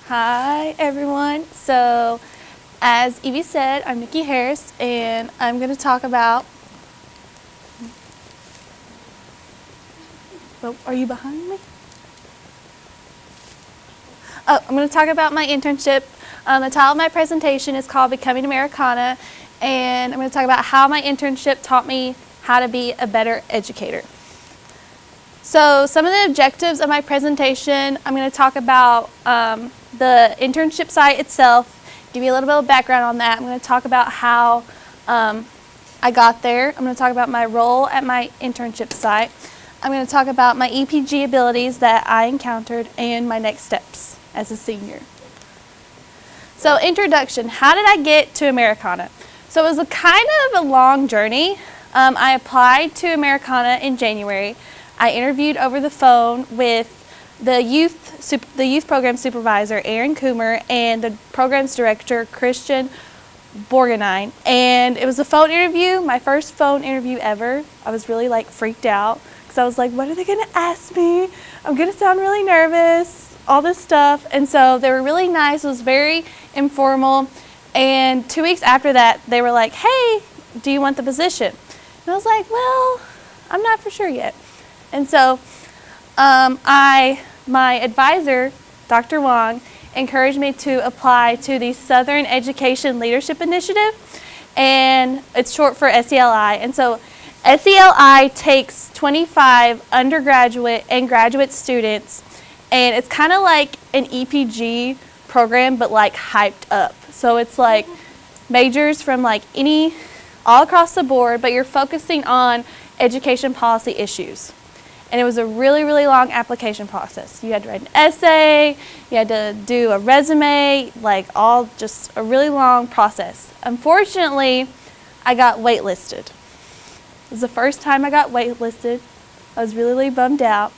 Hi everyone. So as Evie said, I'm Nikki Harris and I'm going to talk about, oh, are you behind me? Oh, I'm going to talk about my internship. The title of my presentation is called Becoming Americana, and I'm going to talk about how my internship taught me how to be a better educator. So some of the objectives of my presentation, I'm going to talk about the internship site itself, give you a little bit of background on that. I'm going to talk about how I got there. I'm going to talk about my role at my internship site. I'm going to talk about my EPG abilities that I encountered and my next steps as a senior. So introduction, how did I get to Americana? So it was a kind of a long journey. I applied to Americana in January. I interviewed over the phone with the youth program supervisor, Aaron Coomer, and the programs director, Christian Borgenine. And it was a phone interview, my first phone interview ever. I was really freaked out because I was like, what are they going to ask me? I'm going to sound really nervous, all this stuff. And so they were really nice. It was very informal. And 2 weeks after that, they were like, hey, do you want the position? And I was like, well, I'm not for sure yet. And so my advisor, Dr. Wong, encouraged me to apply to the Southern Education Leadership Initiative, and it's short for SELI. And so SELI takes 25 undergraduate and graduate students, and it's kind of like an EPG program, but hyped up. So it's majors from all across the board, but you're focusing on education policy issues. And it was a really, really long application process. You had to write an essay, you had to do a resume, just a really long process. Unfortunately, I got waitlisted. It was the first time I got waitlisted. I was really, really bummed out.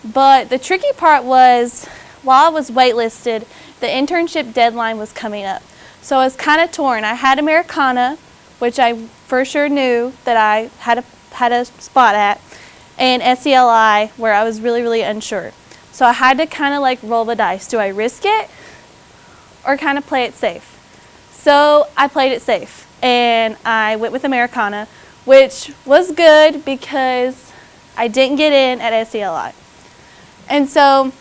But the tricky part was, while I was waitlisted, the internship deadline was coming up. So I was kind of torn. I had Americana, which I for sure knew that I had a spot at, and SELI, where I was really, really unsure. So I had to kind of roll the dice. Do I risk it or kind of play it safe? So I played it safe, and I went with Americana, which was good because I didn't get in at SELI. And so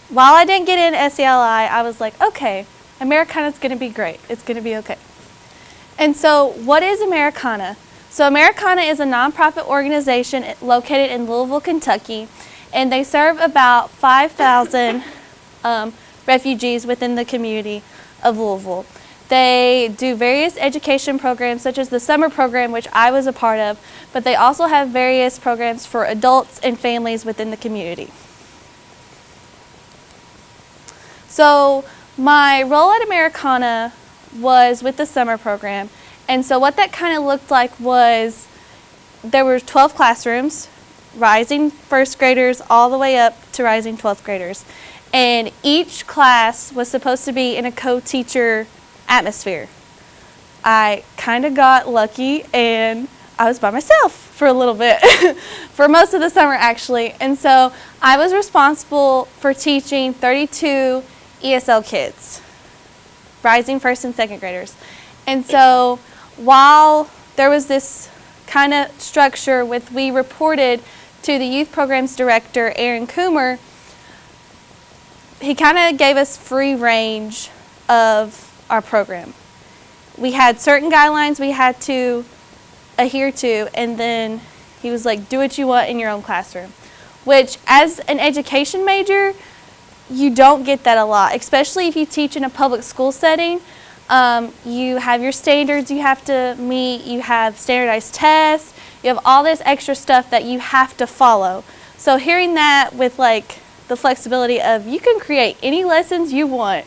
while I didn't get in at SELI, I was like, okay, Americana's going to be great. It's going to be okay. And so what is Americana? So Americana is a nonprofit organization located in Louisville, Kentucky, and they serve about 5,000 refugees within the community of Louisville. They do various education programs, such as the summer program, which I was a part of, but they also have various programs for adults and families within the community. So my role at Americana was with the summer program. And so what that kind of looked like was there were 12 classrooms, rising first graders all the way up to rising 12th graders. And each class was supposed to be in a co-teacher atmosphere. I kind of got lucky and I was by myself for a little bit, for most of the summer actually. And so I was responsible for teaching 32 ESL kids, rising first and second graders. And so while there was this kind of structure with we reported to the youth programs director, Aaron Coomer, he kind of gave us free range of our program. We had certain guidelines we had to adhere to, and then he was like, do what you want in your own classroom, which as an education major, you don't get that a lot, especially if you teach in a public school setting. You have your standards you have to meet, you have standardized tests, you have all this extra stuff that you have to follow. So hearing that with the flexibility of you can create any lessons you want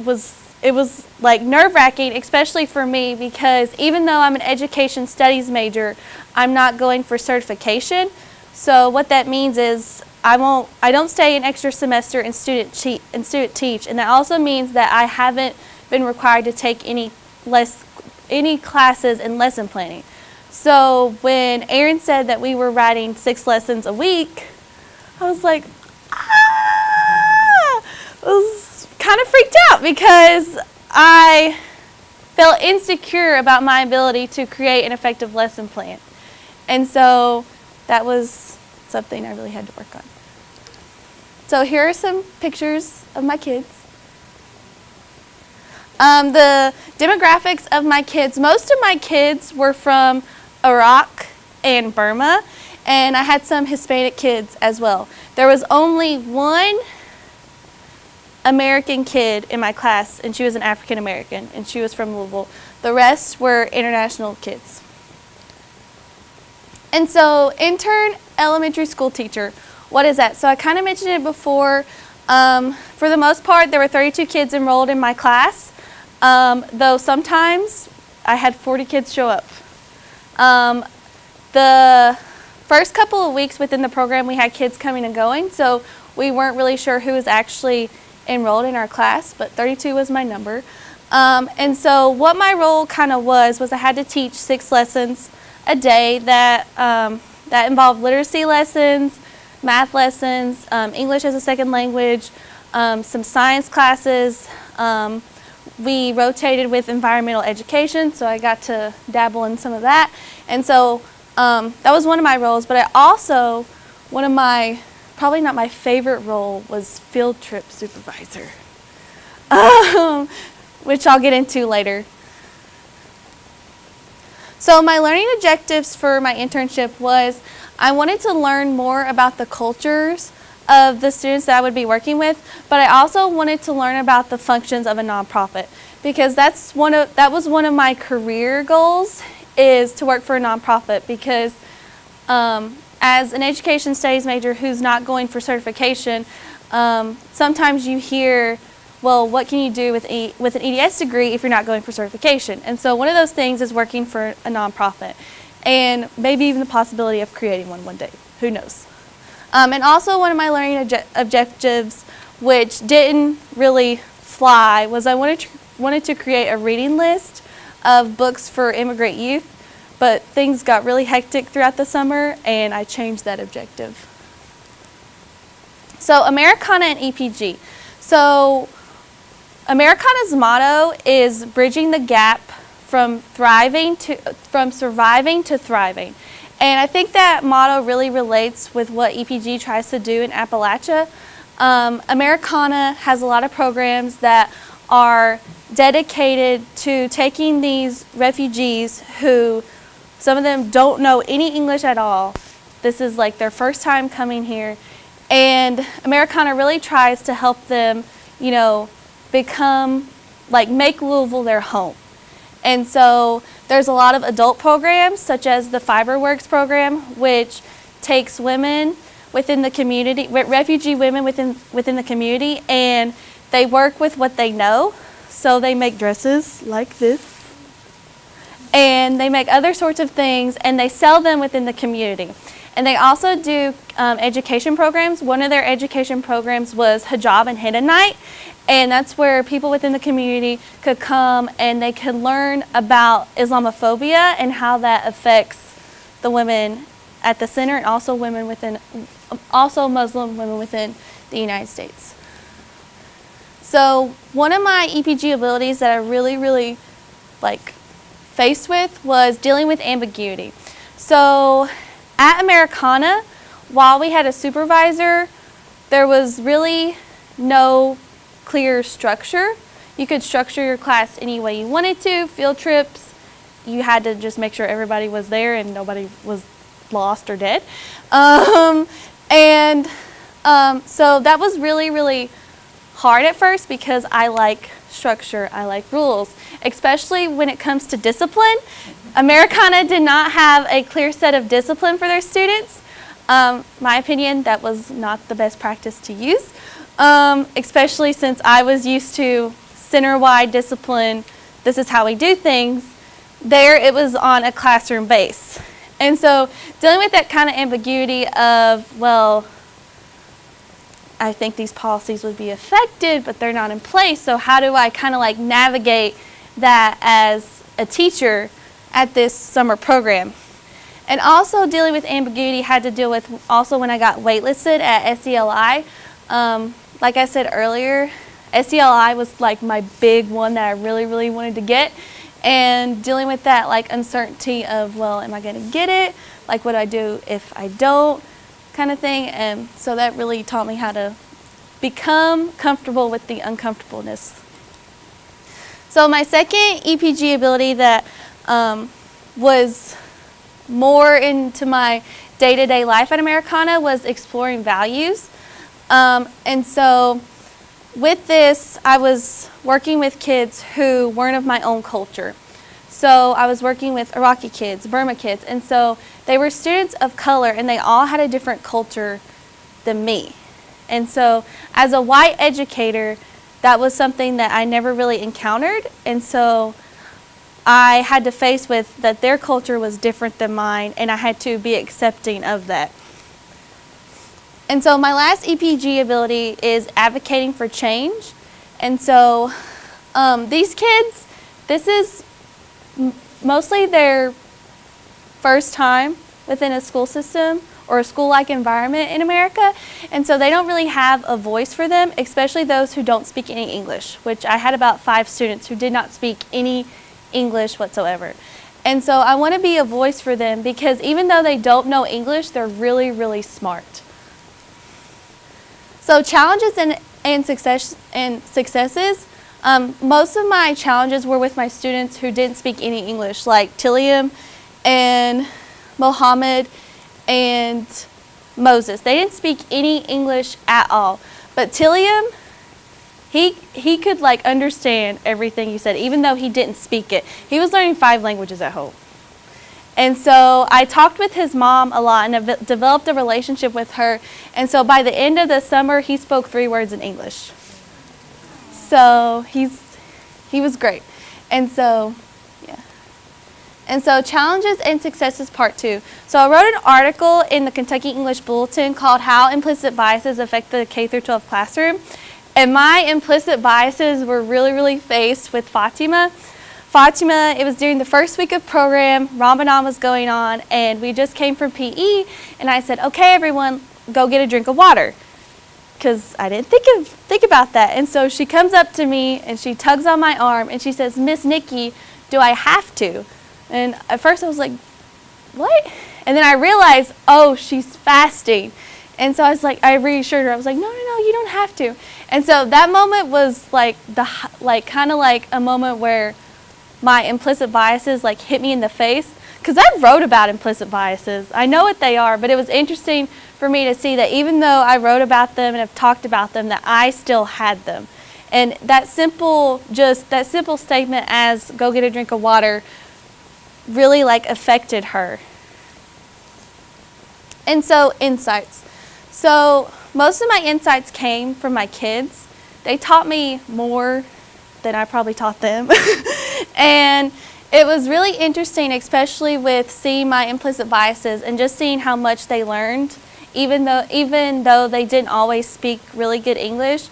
was nerve-wracking, especially for me, because even though I'm an education studies major, I'm not going for certification. So what that means is I don't stay an extra semester and student teach, and that also means that I haven't been required to take any classes in lesson planning. So when Aaron said that we were writing 6 lessons a week, I was like, ah! was kind of freaked out because I felt insecure about my ability to create an effective lesson plan. And so that was something I really had to work on. So here are some pictures of my kids. The demographics of my kids, most of my kids were from Iraq and Burma, and I had some Hispanic kids as well. There was only one American kid in my class, and she was an African American, and she was from Louisville. The rest were international kids. And so, intern elementary school teacher, what is that? So I kind of mentioned it before. For the most part, there were 32 kids enrolled in my class, though sometimes I had 40 kids show up. The first couple of weeks within the program, we had kids coming and going, so we weren't really sure who was actually enrolled in our class, but 32 was my number. And so what my role kind of was I had to teach 6 lessons a day that involved literacy lessons, math lessons, English as a second language, some science classes. We rotated with environmental education, so I got to dabble in some of that. And so that was one of my roles, but I also, one of my, probably not my favorite role, was field trip supervisor, which I'll get into later. So my learning objectives for my internship was I wanted to learn more about the cultures of the students that I would be working with, but I also wanted to learn about the functions of a nonprofit, because that was one of my career goals, is to work for a nonprofit, because as an education studies major who's not going for certification, sometimes you hear, well, what can you do with an EDS degree if you're not going for certification? And so one of those things is working for a nonprofit, and maybe even the possibility of creating one day. Who knows? And also one of my learning objectives, which didn't really fly, was I wanted to create a reading list of books for immigrant youth, but things got really hectic throughout the summer, and I changed that objective. So Americana and EPG. So Americana's motto is bridging the gap from surviving to thriving. And I think that motto really relates with what EPG tries to do in Appalachia. Americana has a lot of programs that are dedicated to taking these refugees who, some of them don't know any English at all. This is like their first time coming here. And Americana really tries to help them, you know, make Louisville their home. And so there's a lot of adult programs, such as the FiberWorks program, which takes women within the community, refugee women within the community, and they work with what they know. So they make dresses like this, and they make other sorts of things, and they sell them within the community. And they also do education programs. One of their education programs was Hijab and Henna Night, and that's where people within the community could come and they could learn about Islamophobia and how that affects the women at the center, and also Muslim women within the United States. So one of my EPG abilities that I really faced with was dealing with ambiguity. So at Americana, while we had a supervisor, there was really no clear structure. You could structure your class any way you wanted to. Field trips, you had to just make sure everybody was there and nobody was lost or dead. So that was really hard at first, because I like structure, I like rules, especially when it comes to discipline. Americana did not have a clear set of discipline for their students. My opinion, that was not the best practice to use, especially since I was used to center-wide discipline. This is how we do things. There, it was on a classroom base. And so dealing with that kind of ambiguity of, well, I think these policies would be effective, but they're not in place, so how do I kind of navigate that as a teacher at this summer program? And also dealing with ambiguity had to deal with also when I got waitlisted at SELI. like I said earlier, SELI was like my big one that I really, really wanted to get. And dealing with that like uncertainty of, well, am I going to get it? Like, what do I do if I don't? Kind of thing. And so that really taught me how to become comfortable with the uncomfortableness. So my second EPG ability that was more into my day-to-day life at Americana was exploring values. And so with this, I was working with kids who weren't of my own culture. So I was working with Iraqi kids, Burma kids, and so they were students of color, and they all had a different culture than me. And so as a white educator, that was something that I never really encountered, and so I had to face with that their culture was different than mine, and I had to be accepting of that. And so my last EPG ability is advocating for change. And so these kids, this is mostly their first time within a school system or a school-like environment in America. And so they don't really have a voice for them, especially those who don't speak any English, which I had about 5 students who did not speak any English whatsoever. And so I want to be a voice for them because even though they don't know English, they're really, really smart. So challenges and successes, most of my challenges were with my students who didn't speak any English, like Tilliam and Mohammed and Moses. They didn't speak any English at all. But Tilliam, he could like understand everything you said, even though he didn't speak it. He was learning 5 languages at home. And so I talked with his mom a lot and developed a relationship with her. And so by the end of the summer, he spoke 3 words in English. So he was great. And so, yeah. And so challenges and successes part 2. So I wrote an article in the Kentucky English Bulletin called How Implicit Biases Affect the K-12 Classroom. And my implicit biases were really, really faced with Fatima. Fatima, it was during the first week of program, Ramadan was going on, and we just came from PE, and I said, okay, everyone, go get a drink of water, because I didn't think about that. And so she comes up to me, and she tugs on my arm, and she says, Miss Nikki, do I have to? And at first I was like, what? And then I realized, oh, she's fasting. And so I was like, I reassured her, I was like, no, you don't have to. And so that moment was like kind of like a moment where my implicit biases like hit me in the face, because I wrote about implicit biases. I know what they are, but it was interesting for me to see that even though I wrote about them and have talked about them, that I still had them. And that simple statement as go get a drink of water really like affected her. And so insights. So most of my insights came from my kids. They taught me more than I probably taught them. And it was really interesting, especially with seeing my implicit biases and just seeing how much they learned, even though they didn't always speak really good English.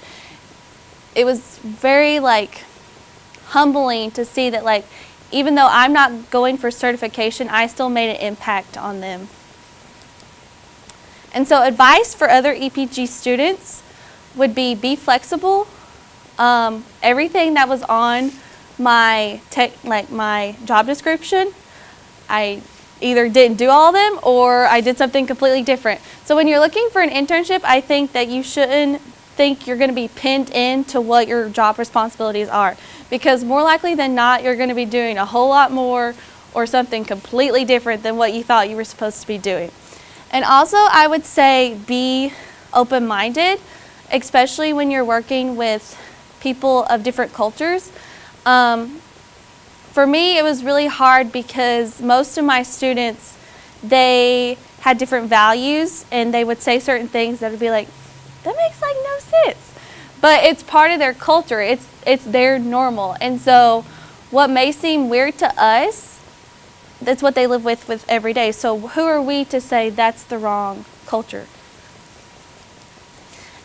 It was very like humbling to see that like even though I'm not going for certification, I still made an impact on them. And so advice for other EPG students would be flexible. Everything that was on my job description, I either didn't do all of them or I did something completely different. So when you're looking for an internship, I think that you shouldn't think you're going to be pinned into what your job responsibilities are, because more likely than not, you're going to be doing a whole lot more or something completely different than what you thought you were supposed to be doing. And also, I would say be open-minded, especially when you're working with people of different cultures. For me, it was really hard because most of my students, they had different values and they would say certain things that would be like, that makes like no sense. But it's part of their culture. It's their normal. And so what may seem weird to us, that's what they live with every day. So who are we to say that's the wrong culture?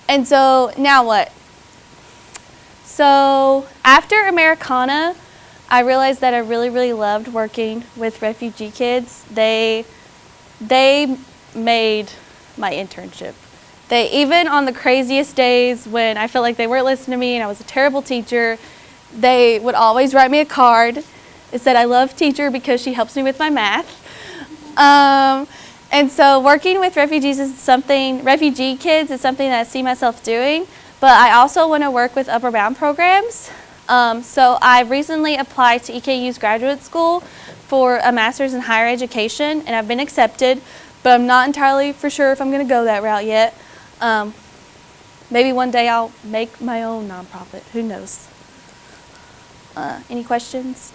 And so now what? So after Americana, I realized that I really, really loved working with refugee kids. They made my internship. They, even on the craziest days when I felt like they weren't listening to me and I was a terrible teacher, they would always write me a card. It said, "I love teacher because she helps me with my math." And so working with refugee kids is something that I see myself doing, but I also want to work with Upward Bound programs. So I recently applied to EKU's graduate school for a master's in higher education, and I've been accepted, but I'm not entirely for sure if I'm going to go that route yet. Maybe one day I'll make my own nonprofit. Who knows? Any questions?